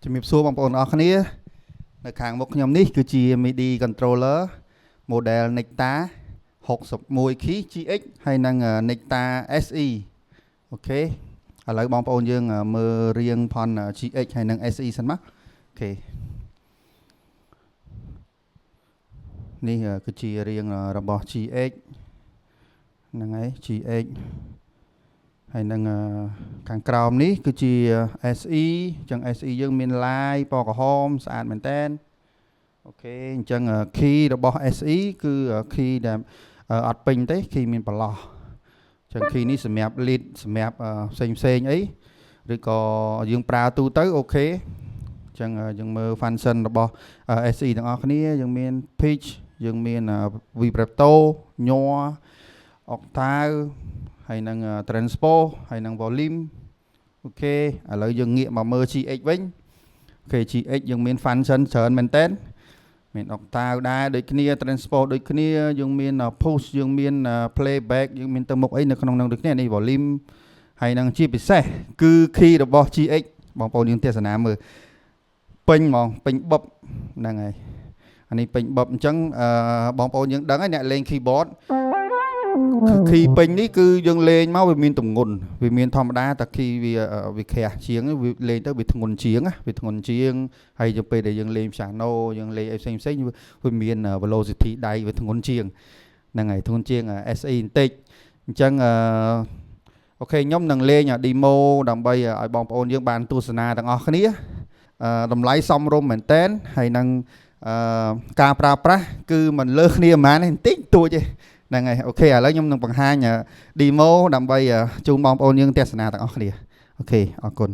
ជំរាបសួរបងប្អូនអរគ្នានៅខាងមុខខ្ញុំនេះគឺជា MIDI controller model Nectar 61 key GX ហើយនិង Nectar SE អូខេឥឡូវបងប្អូនយើងមើលរៀងផន GX ហើយនិង SE សិនមកអូខេនេះគឺជារៀងរបស់ GX ហ្នឹងហើយ GX ហើយនឹងខាងក្រោមនេះគឺជា SE អញ្ចឹង SE យើងមាន line ពណ៌ក្រហមស្អាតមែនតើអូខេអញ្ចឹង key របស់ SE គឺ key ដែលអត់ពេញទេ key មានបន្លោះអញ្ចឹង key នេះសម្រាប់ lead សម្រាប់ផ្សេងអីឬក៏យើងប្រើទូទៅអូខេអញ្ចឹងយើងមើល function របស់ SE ទាំងអស់គ្នាយើងមាន pitch យើងមាន vibrato ញ័រ octave ហើយនឹង transpose ហើយនឹង volume អូខេឥឡូវយើងងាកមកមើល GX វិញអូខេ GX យើងមាន function ច្រើនមែនតើមាន octave ដែរដូចគ្នា transpose ដូចគ្នាយើងមាន push យើងមាន playback យើងមានទៅមុខអីនៅក្នុងនឹងដូចគ្នានេះ volume ហើយនឹងជាពិសេសគឺ key របស់ GX បងប្អូនយើងទេសនាមើលពេញហ្មងពេញបបហ្នឹងហើយអានេះពេញបបអញ្ចឹងបងប្អូនយើងដឹងហើយអ្នកលេង keyboard key ពេញនេះគឺយើងលេងមកវាមានទម្ងន់វាមានធម្មតាតែ key វាក្រាស់ជាងវាលេងទៅវាធ្ងន់ជាងវាធ្ងន់ជាងហើយទៅពេលដែលយើងលេង piano យើងលេងអីផ្សេងវាមាន velocity ដៃវាធ្ងន់ជាងហ្នឹងហើយធ្ងន់ជាង SE បន្តិចអញ្ចឹងអូខេខ្ញុំនឹងលេង demo ដើម្បីឲ្យបងប្អូនយើងបានទស្សនាទាំងអស់គ្នាតម្លៃសមរម្យមែនតើហើយនឹងការប្រើប្រាស់គឺមិនលើសគ្នាប៉ុន្មានទេបន្តិចតួចទេហ្នឹងហើយអូខេឥឡូវខ្ញុំនឹងបង្ហាញ demo ដើម្បីជូនបងប្អូនយើងទស្សនាទាំងអស់គ្នាអូខេអរគុណ